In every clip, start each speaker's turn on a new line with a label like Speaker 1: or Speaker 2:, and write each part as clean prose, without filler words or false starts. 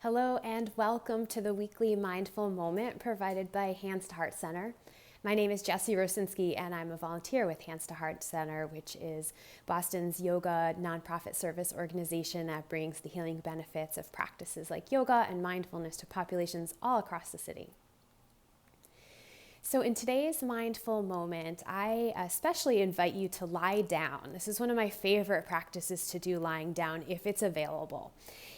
Speaker 1: Hello and welcome to the weekly mindful moment provided by Hands to Heart Center. My name is Jessi Rosinski and I'm a volunteer with Hands to Heart Center, which is Boston's yoga nonprofit service organization that brings the healing benefits of practices like yoga and mindfulness to populations all across the city. So in today's mindful moment, I especially invite you to lie down. This is one of my favorite practices to do, lying down if it's available.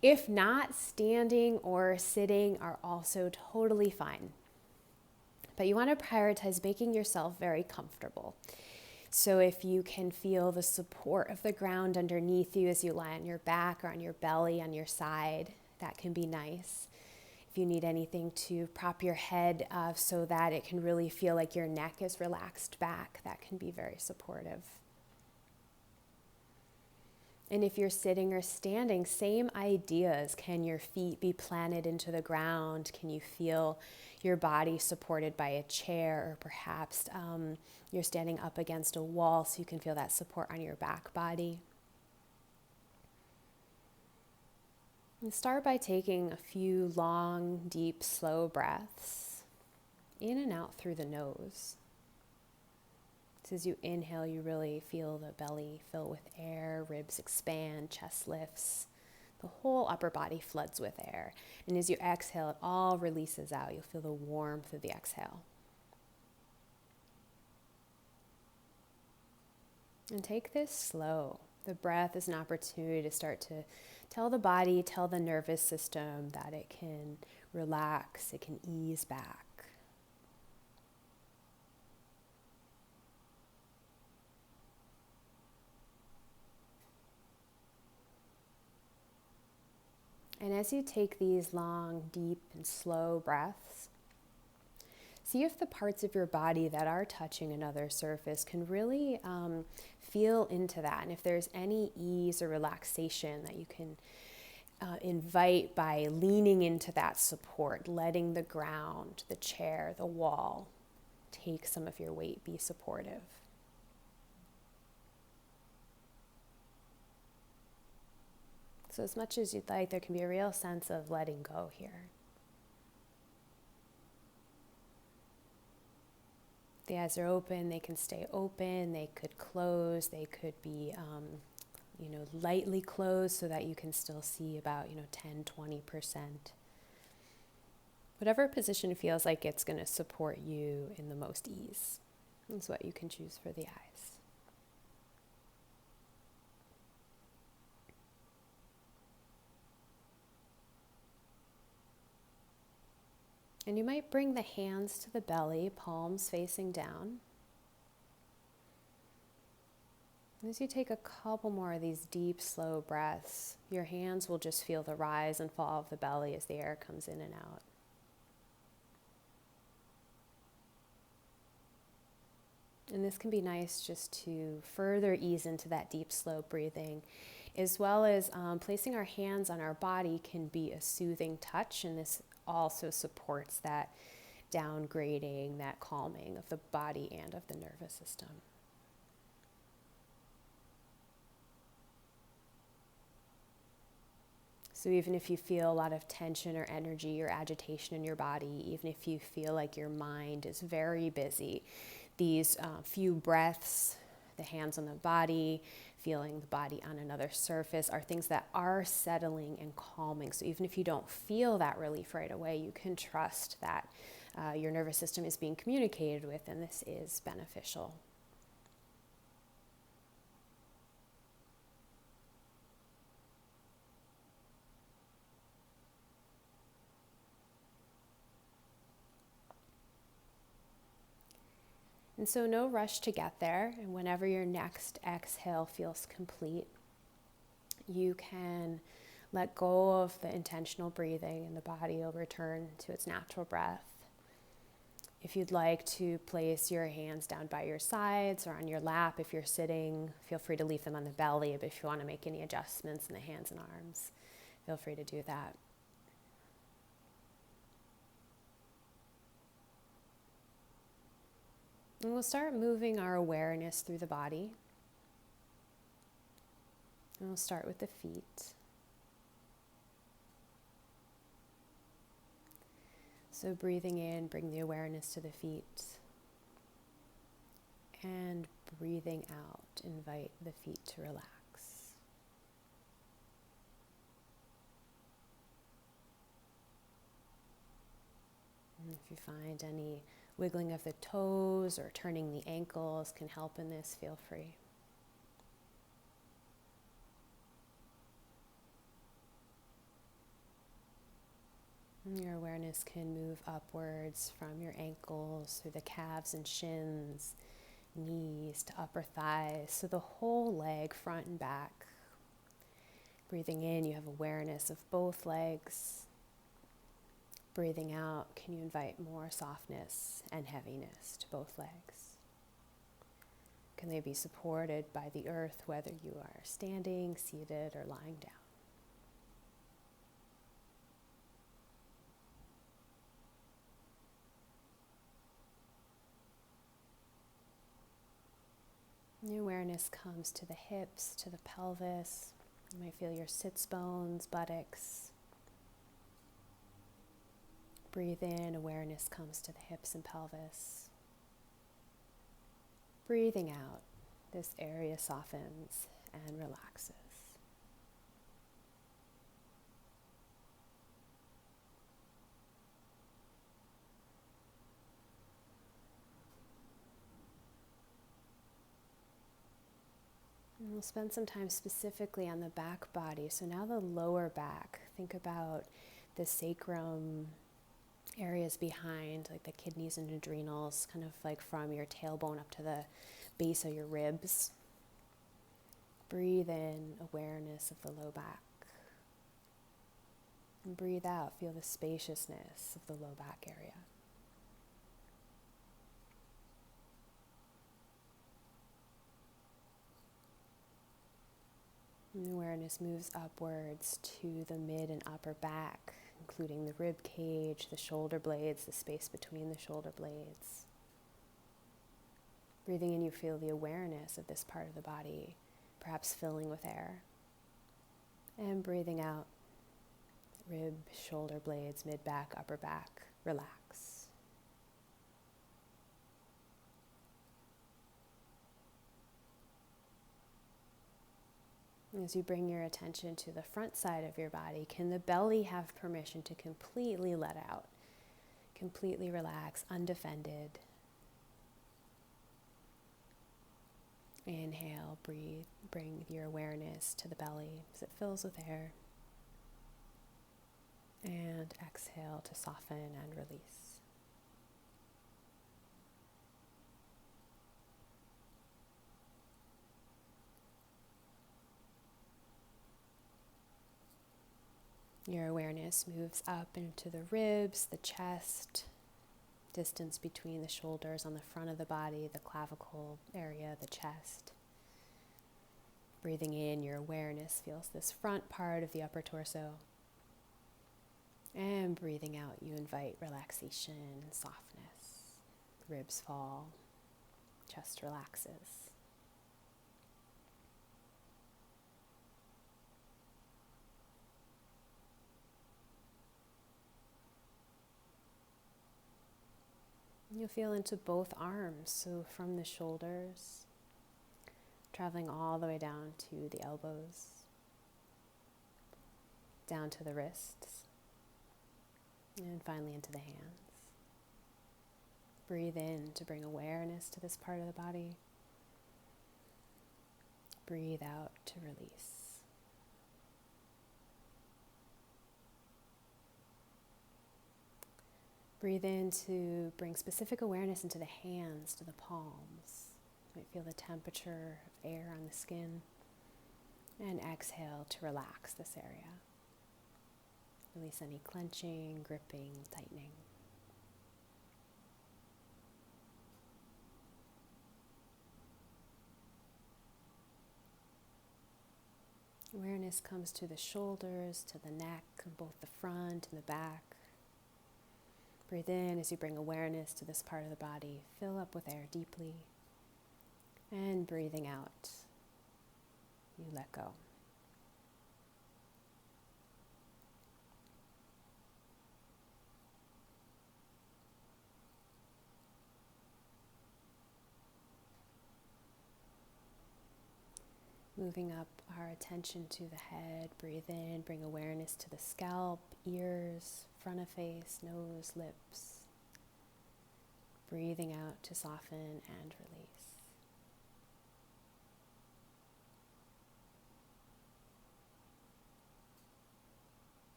Speaker 1: If not, standing or sitting are also totally fine. But you want to prioritize making yourself very comfortable. So if you can feel the support of the ground underneath you as you lie on your back or on your belly, on your side, that can be nice. If you need anything to prop your head so that it can really feel like your neck is relaxed back, that can be very supportive. And if you're sitting or standing, same ideas. Can your feet be planted into the ground? Can you feel your body supported by a chair, or perhaps you're standing up against a wall so you can feel that support on your back body? And start by taking a few long, deep, slow breaths in and out through the nose. So as you inhale, you really feel the belly fill with air, ribs expand, chest lifts. The whole upper body floods with air. And as you exhale, it all releases out. You'll feel the warmth of the exhale. And take this slow. The breath is an opportunity to start to tell the body, tell the nervous system that it can relax, it can ease back. And as you take these long, deep, and slow breaths, see if the parts of your body that are touching another surface can really feel into that. And if there's any ease or relaxation that you can invite by leaning into that support, letting the ground, the chair, the wall take some of your weight, be supportive. So as much as you'd like, there can be a real sense of letting go here. The eyes are open, they can stay open, they could close, they could be lightly closed so that you can still see about 10-20%. Whatever position feels like it's going to support you in the most ease is what you can choose for the eyes. And you might bring the hands to the belly, palms facing down. And as you take a couple more of these deep, slow breaths, your hands will just feel the rise and fall of the belly as the air comes in and out. And this can be nice just to further ease into that deep, slow breathing, as well as placing our hands on our body can be a soothing touch, and this also supports that downgrading, that calming of the body and of the nervous system. So even if you feel a lot of tension or energy or agitation in your body, even if you feel like your mind is very busy, these few breaths, the hands on the body, feeling the body on another surface are things that are settling and calming. So even if you don't feel that relief right away, you can trust that your nervous system is being communicated with, and this is beneficial. And so no rush to get there, and whenever your next exhale feels complete, you can let go of the intentional breathing and the body will return to its natural breath. If you'd like to place your hands down by your sides or on your lap, if you're sitting, feel free to leave them on the belly, but if you want to make any adjustments in the hands and arms, feel free to do that. And we'll start moving our awareness through the body. And we'll start with the feet. So breathing in, bring the awareness to the feet. And breathing out, invite the feet to relax. And if you find any wiggling of the toes or turning the ankles can help in this, feel free. And your awareness can move upwards from your ankles through the calves and shins, knees to upper thighs, so the whole leg, front and back. Breathing in, you have awareness of both legs. Breathing out, can you invite more softness and heaviness to both legs? Can they be supported by the earth, whether you are standing, seated, or lying down? Your awareness comes to the hips, to the pelvis. You might feel your sits bones, buttocks. Breathe in, awareness comes to the hips and pelvis. Breathing out, this area softens and relaxes. And we'll spend some time specifically on the back body. So now the lower back, think about the sacrum, areas behind, like the kidneys and adrenals, kind of like from your tailbone up to the base of your ribs. Breathe in, awareness of the low back. And breathe out, feel the spaciousness of the low back area. And awareness moves upwards to the mid and upper back, including the rib cage, the shoulder blades, the space between the shoulder blades. Breathing in, you feel the awareness of this part of the body, perhaps filling with air. And breathing out, rib, shoulder blades, mid-back, upper back, relax. As you bring your attention to the front side of your body, can the belly have permission to completely let out, completely relax, undefended? Inhale, breathe, bring your awareness to the belly as it fills with air. And exhale to soften and release. Your awareness moves up into the ribs, the chest, distance between the shoulders on the front of the body, the clavicle area, the chest. Breathing in, your awareness feels this front part of the upper torso. And breathing out, you invite relaxation and softness. Ribs fall, chest relaxes. You'll feel into both arms, so from the shoulders, traveling all the way down to the elbows, down to the wrists, and finally into the hands. Breathe in to bring awareness to this part of the body. Breathe out to release. Breathe in to bring specific awareness into the hands, to the palms. You might feel the temperature of air on the skin. And exhale to relax this area. Release any clenching, gripping, tightening. Awareness comes to the shoulders, to the neck, both the front and the back. Breathe in as you bring awareness to this part of the body. Fill up with air deeply. And breathing out, you let go. Moving up our attention to the head, breathe in, bring awareness to the scalp, ears, front of face, nose, lips. Breathing out to soften and release.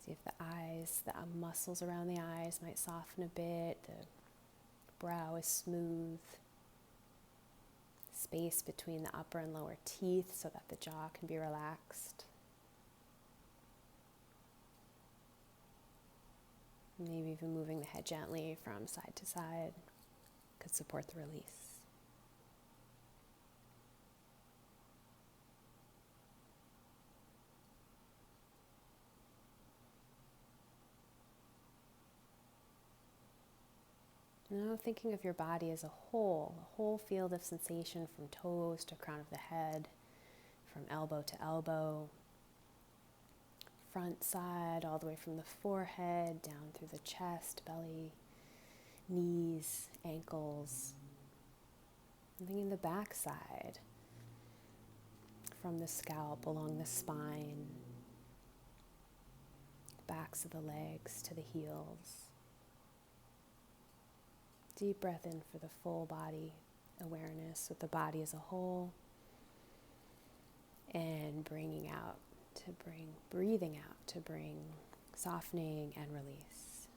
Speaker 1: See if the eyes, the muscles around the eyes might soften a bit. The brow is smooth. Space between the upper and lower teeth so that the jaw can be relaxed. Maybe even moving the head gently from side to side could support the release. Now thinking of your body as a whole field of sensation from toes to crown of the head, from elbow to elbow, front side, all the way from the forehead, down through the chest, belly, knees, ankles. And thinking the back side, from the scalp, along the spine, backs of the legs to the heels. Deep breath in for the full body awareness with the body as a whole. And breathing out to bring softening and release.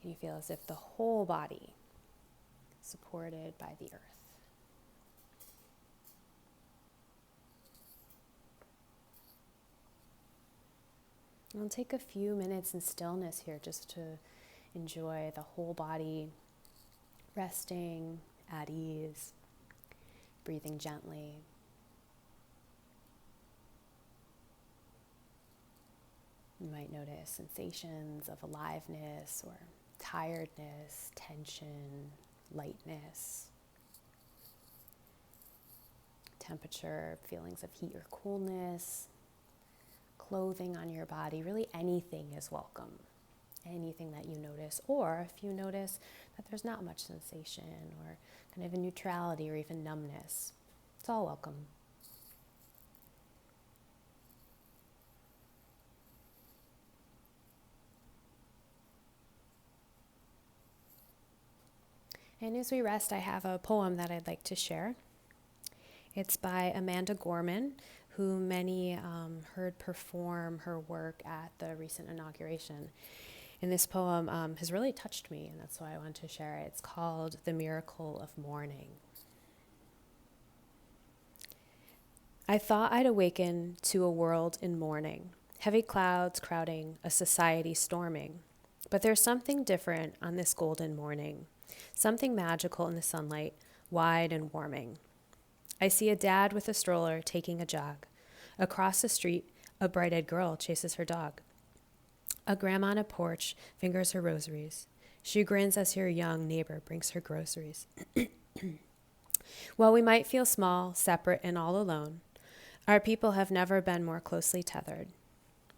Speaker 1: Can you feel as if the whole body is supported by the earth? I'll take a few minutes in stillness here just to enjoy the whole body resting at ease, breathing gently. You might notice sensations of aliveness or tiredness, tension, lightness, temperature, feelings of heat or coolness, clothing on your body. Really anything is welcome. Anything that you notice, or if you notice that there's not much sensation or kind of a neutrality or even numbness, it's all welcome. And as we rest, I have a poem that I'd like to share. It's by Amanda Gorman, who many heard perform her work at the recent inauguration. And this poem has really touched me, and that's why I want to share it. It's called The Miracle of Mourning. I thought I'd awaken to a world in mourning, heavy clouds crowding, a society storming. But there's something different on this golden morning, something magical in the sunlight, wide and warming. I see a dad with a stroller taking a jog. Across the street, a bright-eyed girl chases her dog. A grandma on a porch fingers her rosaries. She grins as her young neighbor brings her groceries. While we might feel small, separate, and all alone, our people have never been more closely tethered.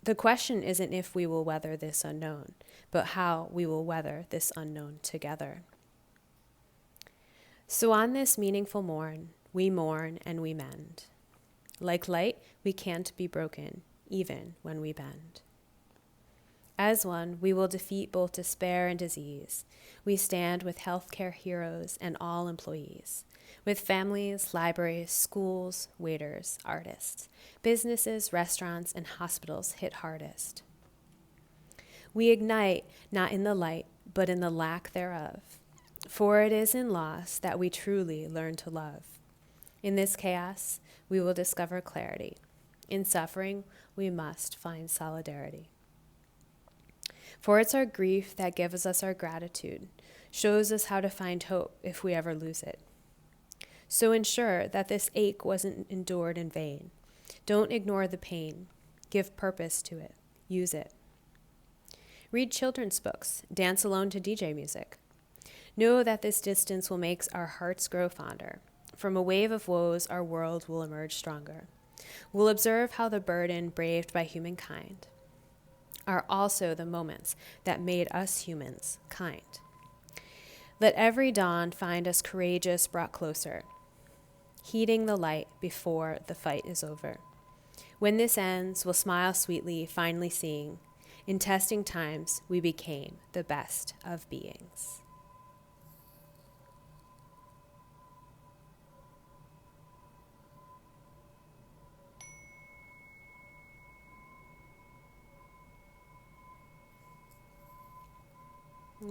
Speaker 1: The question isn't if we will weather this unknown, but how we will weather this unknown together. So on this meaningful morn, we mourn and we mend. Like light, we can't be broken, even when we bend. As one, we will defeat both despair and disease. We stand with healthcare heroes and all employees, with families, libraries, schools, waiters, artists, businesses, restaurants, and hospitals hit hardest. We ignite not in the light, but in the lack thereof. For it is in loss that we truly learn to love. In this chaos, we will discover clarity. In suffering, we must find solidarity. For it's our grief that gives us our gratitude, shows us how to find hope if we ever lose it. So ensure that this ache wasn't endured in vain. Don't ignore the pain. Give purpose to it. Use it. Read children's books. Dance alone to DJ music. Know that this distance will make our hearts grow fonder. From a wave of woes, our world will emerge stronger. We'll observe how the burden braved by humankind are also the moments that made us humans kind. Let every dawn find us courageous, brought closer. heeding the light before the fight is over. When this ends, we'll smile sweetly, finally seeing, in testing times, we became the best of beings.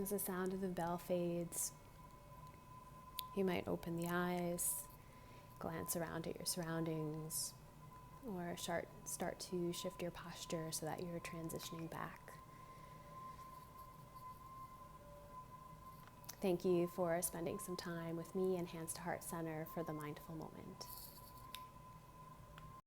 Speaker 1: As the sound of the bell fades, you might open the eyes, glance around at your surroundings, or start to shift your posture so that you're transitioning back. Thank you for spending some time with me and Hands to Heart Center for the Mindful Moment.